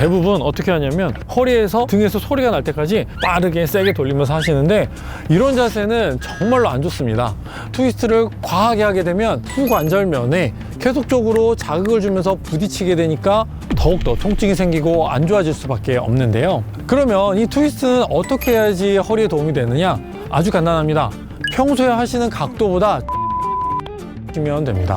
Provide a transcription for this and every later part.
대부분 어떻게 하냐면 허리에서 등에서 소리가 날 때까지 빠르게 세게 돌리면서 하시는데 이런 자세는 정말로 안 좋습니다. 트위스트를 과하게 하게 되면 후관절면에 계속적으로 자극을 주면서 부딪히게 되니까 더욱더 통증이 생기고 안 좋아질 수밖에 없는데요. 그러면 이 트위스트는 어떻게 해야지 허리에 도움이 되느냐? 아주 간단합니다. 평소에 하시는 각도보다 하시면 됩니다.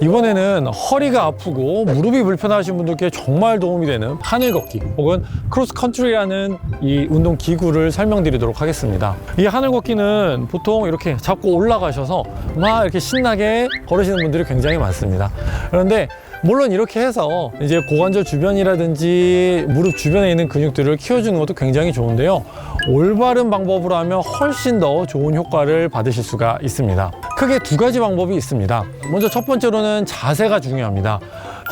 이번에는 허리가 아프고 무릎이 불편하신 분들께 정말 도움이 되는 하늘 걷기 혹은 크로스 컨트리라는 이 운동 기구를 설명드리도록 하겠습니다. 이 하늘 걷기는 보통 이렇게 잡고 올라가셔서 막 이렇게 신나게 걸으시는 분들이 굉장히 많습니다. 그런데 물론 이렇게 해서 이제 고관절 주변이라든지 무릎 주변에 있는 근육들을 키워주는 것도 굉장히 좋은데요. 올바른 방법으로 하면 훨씬 더 좋은 효과를 받으실 수가 있습니다. 크게 두 가지 방법이 있습니다. 먼저 첫 번째로는 자세가 중요합니다.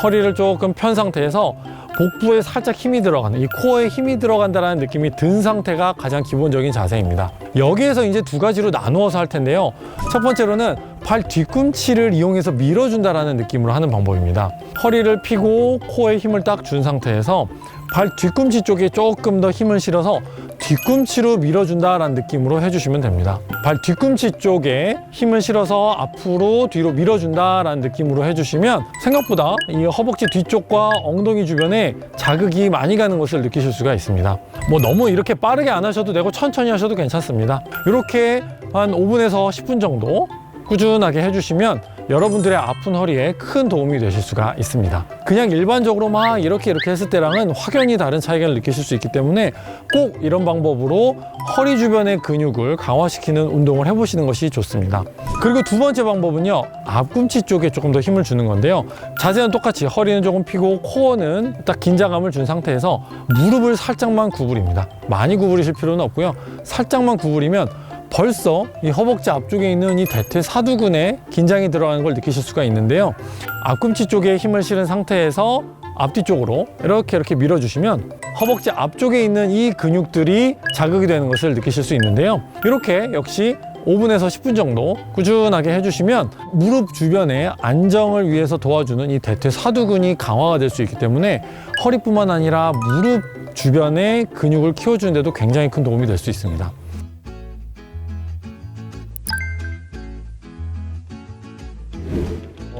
허리를 조금 편 상태에서 복부에 살짝 힘이 들어가는, 이 코어에 힘이 들어간다는 느낌이 든 상태가 가장 기본적인 자세입니다. 여기에서 이제 두 가지로 나누어서 할 텐데요. 첫 번째로는 발 뒤꿈치를 이용해서 밀어준다는 느낌으로 하는 방법입니다. 허리를 펴고 코어에 힘을 딱 준 상태에서 발 뒤꿈치 쪽에 조금 더 힘을 실어서 뒤꿈치로 밀어준다라는 느낌으로 해주시면 됩니다. 발 뒤꿈치 쪽에 힘을 실어서 앞으로 뒤로 밀어준다라는 느낌으로 해주시면 생각보다 이 허벅지 뒤쪽과 엉덩이 주변에 자극이 많이 가는 것을 느끼실 수가 있습니다. 뭐 너무 이렇게 빠르게 안 하셔도 되고 천천히 하셔도 괜찮습니다. 이렇게 한 5분에서 10분 정도 꾸준하게 해주시면 여러분들의 아픈 허리에 큰 도움이 되실 수가 있습니다. 그냥 일반적으로 막 이렇게 했을 때랑은 확연히 다른 차이를 느끼실 수 있기 때문에 꼭 이런 방법으로 허리 주변의 근육을 강화시키는 운동을 해보시는 것이 좋습니다. 그리고 두 번째 방법은요, 앞꿈치 쪽에 조금 더 힘을 주는 건데요. 자세는 똑같이 허리는 조금 펴고 코어는 딱 긴장감을 준 상태에서 무릎을 살짝만 구부립니다. 많이 구부리실 필요는 없고요. 살짝만 구부리면 벌써 이 허벅지 앞쪽에 있는 이 대퇴사두근에 긴장이 들어가는 걸 느끼실 수가 있는데요. 앞꿈치 쪽에 힘을 실은 상태에서 앞뒤쪽으로 이렇게 밀어주시면 허벅지 앞쪽에 있는 이 근육들이 자극이 되는 것을 느끼실 수 있는데요. 이렇게 역시 5분에서 10분 정도 꾸준하게 해주시면 무릎 주변의 안정을 위해서 도와주는 이 대퇴사두근이 강화가 될 수 있기 때문에 허리뿐만 아니라 무릎 주변의 근육을 키워주는 데도 굉장히 큰 도움이 될 수 있습니다.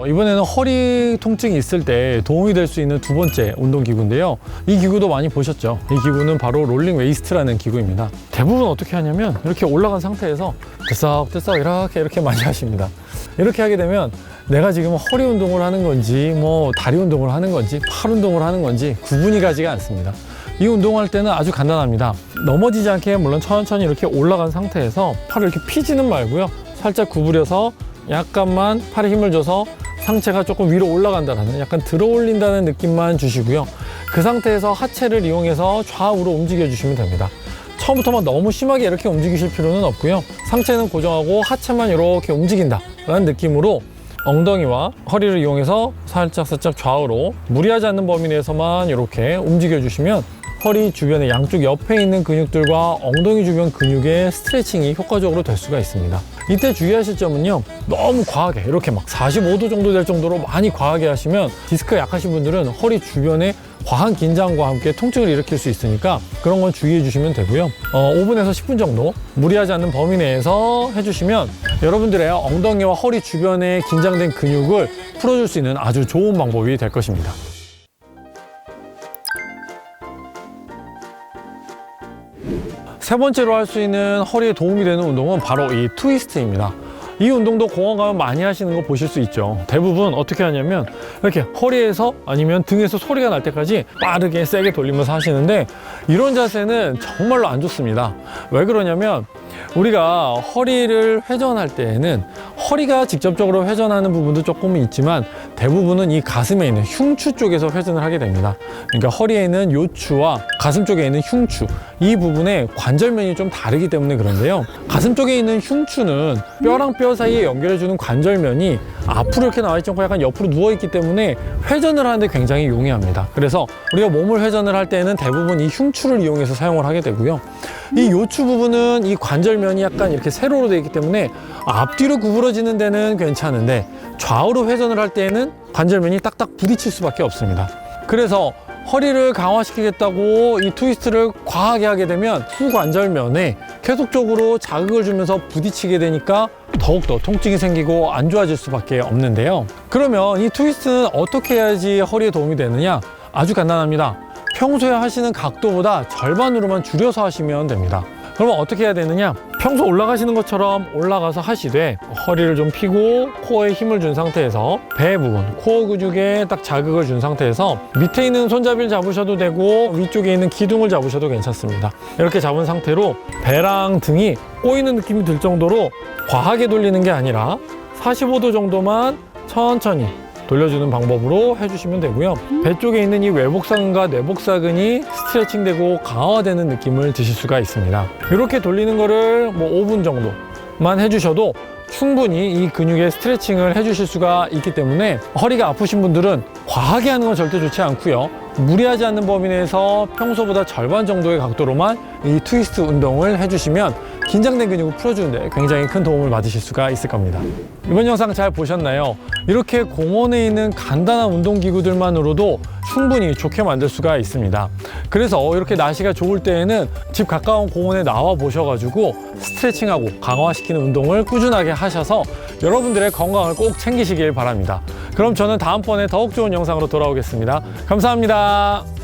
이번에는 허리 통증이 있을 때 도움이 될 수 있는 두 번째 운동기구인데요. 이 기구도 많이 보셨죠? 이 기구는 바로 롤링 웨이스트라는 기구입니다. 대부분 어떻게 하냐면 이렇게 올라간 상태에서 들썩들썩 이렇게 많이 하십니다. 이렇게 하게 되면 내가 지금 허리 운동을 하는 건지 뭐 다리 운동을 하는 건지 팔 운동을 하는 건지 구분이 가지가 않습니다. 이 운동할 때는 아주 간단합니다. 넘어지지 않게 물론 천천히 이렇게 올라간 상태에서 팔을 이렇게 피지는 말고요. 살짝 구부려서 약간만 팔에 힘을 줘서 상체가 조금 위로 올라간다는, 약간 들어 올린다는 느낌만 주시고요. 그 상태에서 하체를 이용해서 좌우로 움직여 주시면 됩니다. 처음부터 너무 심하게 이렇게 움직이실 필요는 없고요. 상체는 고정하고 하체만 이렇게 움직인다라는 느낌으로 엉덩이와 허리를 이용해서 살짝 좌우로 무리하지 않는 범위 내에서만 이렇게 움직여 주시면 허리 주변의 양쪽 옆에 있는 근육들과 엉덩이 주변 근육의 스트레칭이 효과적으로 될 수가 있습니다. 이때 주의하실 점은요, 너무 과하게 이렇게 막 45도 정도 될 정도로 많이 과하게 하시면 디스크 약하신 분들은 허리 주변에 과한 긴장과 함께 통증을 일으킬 수 있으니까 그런 건 주의해 주시면 되고요. 5분에서 10분 정도 무리하지 않는 범위 내에서 해주시면 여러분들의 엉덩이와 허리 주변에 긴장된 근육을 풀어줄 수 있는 아주 좋은 방법이 될 것입니다. 세 번째로 할 수 있는 허리에 도움이 되는 운동은 바로 이 트위스트입니다. 이 운동도 공원 가면 많이 하시는 거 보실 수 있죠. 대부분 어떻게 하냐면 이렇게 허리에서 아니면 등에서 소리가 날 때까지 빠르게 세게 돌리면서 하시는데 이런 자세는 정말로 안 좋습니다. 왜 그러냐면 우리가 허리를 회전할 때에는 허리가 직접적으로 회전하는 부분도 조금은 있지만 대부분은 이 가슴에 있는 흉추 쪽에서 회전을 하게 됩니다. 그러니까 허리에 있는 요추와 가슴 쪽에 있는 흉추, 이 부분의 관절면이 좀 다르기 때문에 그런데요. 가슴 쪽에 있는 흉추는 뼈랑 뼈 사이에 연결해주는 관절면이 앞으로 이렇게 나와 있지 않고 약간 옆으로 누워있기 때문에 회전을 하는데 굉장히 용이합니다. 그래서 우리가 몸을 회전을 할 때는 대부분 이 흉추를 이용해서 사용을 하게 되고요. 이 요추 부분은 이 관절면이 약간 이렇게 세로로 되어 있기 때문에 앞뒤로 구부러지는 데는 괜찮은데 좌우로 회전을 할 때에는 관절면이 딱딱 부딪힐 수밖에 없습니다. 그래서 허리를 강화시키겠다고 이 트위스트를 과하게 하게 되면 후관절면에 계속적으로 자극을 주면서 부딪히게 되니까 더욱더 통증이 생기고 안 좋아질 수밖에 없는데요. 그러면 이 트위스트는 어떻게 해야지 허리에 도움이 되느냐? 아주 간단합니다. 평소에 하시는 각도보다 절반으로만 줄여서 하시면 됩니다. 그러면 어떻게 해야 되느냐? 평소 올라가시는 것처럼 올라가서 하시되 허리를 좀 펴고 코어에 힘을 준 상태에서 배 부분, 코어 근육에 딱 자극을 준 상태에서 밑에 있는 손잡이를 잡으셔도 되고 위쪽에 있는 기둥을 잡으셔도 괜찮습니다. 이렇게 잡은 상태로 배랑 등이 꼬이는 느낌이 들 정도로 과하게 돌리는 게 아니라 45도 정도만 천천히 돌려주는 방법으로 해주시면 되고요. 배 쪽에 있는 이 외복사근과 내복사근이 스트레칭되고 강화되는 느낌을 드실 수가 있습니다. 이렇게 돌리는 거를 뭐 5분 정도만 해주셔도 충분히 이 근육의 스트레칭을 해주실 수가 있기 때문에 허리가 아프신 분들은 과하게 하는 건 절대 좋지 않고요. 무리하지 않는 범위 내에서 평소보다 절반 정도의 각도로만 이 트위스트 운동을 해주시면 긴장된 근육을 풀어주는데 굉장히 큰 도움을 받으실 수가 있을 겁니다. 이번 영상 잘 보셨나요? 이렇게 공원에 있는 간단한 운동기구들만으로도 충분히 좋게 만들 수가 있습니다. 그래서 이렇게 날씨가 좋을 때에는 집 가까운 공원에 나와 보셔가지고 스트레칭하고 강화시키는 운동을 꾸준하게 하셔서 여러분들의 건강을 꼭 챙기시길 바랍니다. 그럼 저는 다음번에 더욱 좋은 영상으로 돌아오겠습니다. 감사합니다.